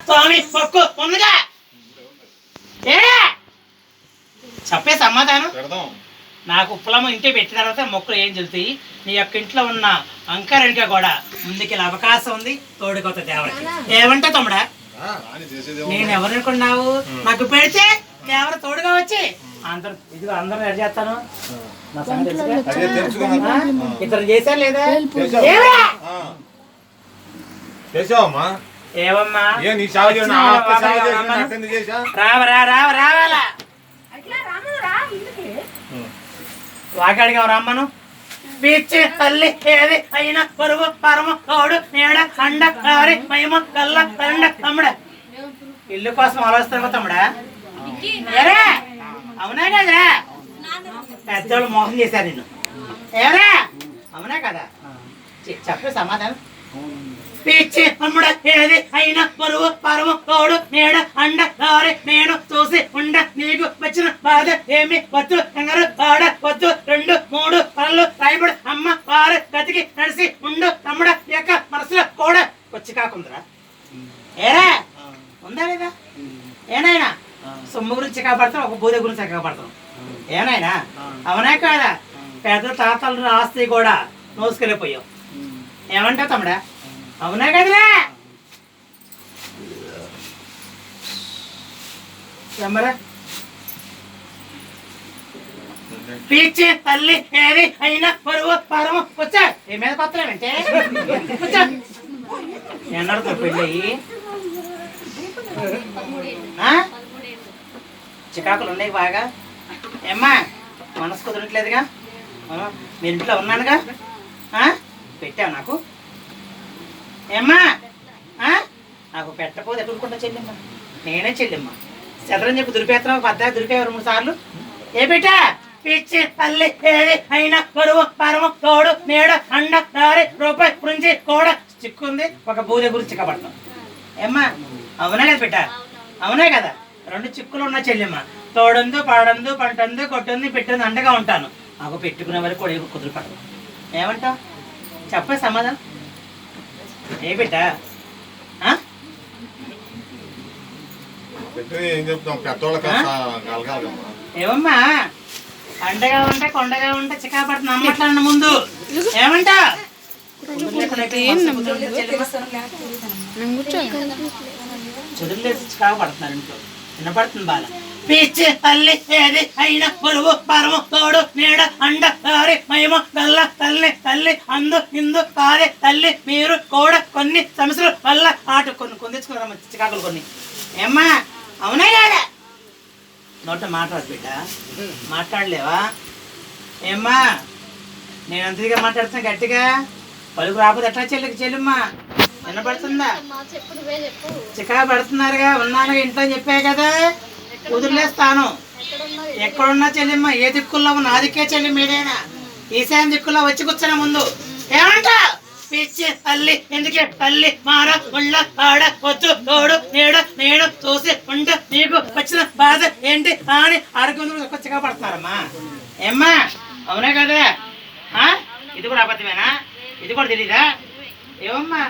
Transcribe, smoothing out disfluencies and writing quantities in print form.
స్వామి మొక్కు ఉందిగా చెప్పే సమాధానం. నాకు ఉప్పలమ్మ ఇంటికి పెట్టిన తర్వాత మొక్కలు ఏం చెల్తాయి. నీ యొక్క ఇంట్లో ఉన్న అంకరణిక కూడా ముందుకి అవకాశం ఉంది. తోడుకొత్త దేవరకి ఏమంటా తమ్ముడా? నేను ఎవరనుకున్నావు? నాకు పెడితే దేవర తోడుగా వచ్చి అందరు ఇదిగో అందరూ రెడీ చేస్తాను. ఇతను చేశారు లేదా? ఏమమ్మా రావాలా వాకాడిగా రమ్మను. పిచ్చి తల్లి ఏది అయినా పరువు పరము తోడు నీడ అండ కారి మహిమ కల్ల తండ తమ్ముడ. ఇల్లు కోసం ఆలోచిస్తావు తమ్ముడా? ఏరా అవునా కదరా? పెద్దోళ్ళు మోసం చేశారు నిన్ను. ఏరా అవునా కదా? చెప్పే సమాధానం. పిచ్చి తమ్ముడ ఏది అయినా పరువు పరము తోడు నీడ అండ కారి నేను చూసి ఉండ నీకు వచ్చిన బాధ ఏమి వద్దు కంగారు పాడ వద్దు 2 3 పనులు రాయబడి అమ్మ వారు గతికి నడిసి ఉండు తమ్ముడ యొక్క మనసులో కూడా వచ్చి కాకుందరా. ఏరా ఉందా లేదా? ఏనాయనా సొమ్ము గురించి కాపాడతాం, ఒక బూద గురించి కాపాడతాం. ఏనాయనా అవునా కాదా? పెద్ద తాతలు ఆస్తి కూడా మోసుకెళ్ళిపోయావు. ఏమంటావు తమ్ముడా? అవునా కదరా? పిచ్చి తల్లి ఏది అయినా పరువు పరము వచ్చా ఏ మీద కొత్తలేమంటే ఎన్నడతో పెళ్ళి చికాకులు ఉన్నాయి బాగా. ఏమ్మా మనసు కుదరట్లేదుగా? మీ ఇంట్లో ఉన్నానుగా పెట్టావు నాకు. ఏమ్మా నాకు పెట్టకపోతే ఎదుర్కొంటా చెల్లిమ్మ. నేనే చెల్లిమ్మ చదరని చెప్పి దురిపేస్తున్నావు. పద్దా దురిపేవారు 3 సార్లు. ఏ పెట్టా? పిచ్చి తల్లి ఏది అయినా పరువు పరము తోడు నీడ అండ దారి రూపాయి గురించి కూడా చిక్కుంది. ఒక బూద గురించి చిక్కబడతాం. ఏమ్మా అవునా కదా పెట్టా? అవునా కదా? 2 చిక్కులు ఉన్న చెల్లిమ్మ. తోడందు పాడందు పంటందు కొట్టుంది పెట్టింది అండగా ఉంటాను. నాకు పెట్టుకునే వరకు కూడా కుదురుపడదు. ఏమంటావు? చెప్పే సమాధానం. ఏ బిడ్డా ఏమమ్మా అండగా ఉంటే కొండగా ఉంటే చికా పడుతుంది అమ్మట్లన్న ముందు. ఏమంటా చదువులేదు చికా పడుతున్నారు ఇంట్లో. వినపడుతుంది బాధ. పిచ్చి తల్లి ఏది అయినా పొరుగు పరము తోడు నీడ అండ దారి మహిమ గల్ల తల్లి తల్లి అందు ఇందు కాదే తల్లి మీరు కూడా కొన్ని సమస్యలు వల్ల ఆటు కొన్ని కొందించుకున్నారమ్మ చికాకులు కొన్ని. ఏమ్మా అవునా కాదా? నోట మాట్లాడు బిడ్డ. మాట్లాడలేవా? ఏమ్మా నేను అంతగా మాట్లాడుతున్నా గట్టిగా. పలుకు రాకపోతే ఎట్లా చెల్లెమ్మా? వినపడుతుందా? చికా పడుతున్నారుగా. ఉన్నాను ఇంట్లో చెప్పా కదా వదిలేస్తాను. ఎక్కడున్నా చెల్లిమ్మ ఏ దిక్కుల్లో ఉన్న ఆ దిక్కే చెల్లి మీదైనా ఈశాన్య దిక్కుల్లో వచ్చి కూర్చున్న ముందు. ఏమంటా? పిచ్చి తల్లి ఎందుకే తల్లి మార ఉళ్ళ ఆడ వద్దు తోడు నీడ నేను చూసి ఉండ నీకు వచ్చిన బాధ ఏంటి అని ఆరోగ్యం చికా పడుతున్నారమ్మా. ఏమ్మా అవునా కదా? ఇది కూడా అబద్ధమేనా? ఇది కూడా తెలీదా? ఏమమ్మా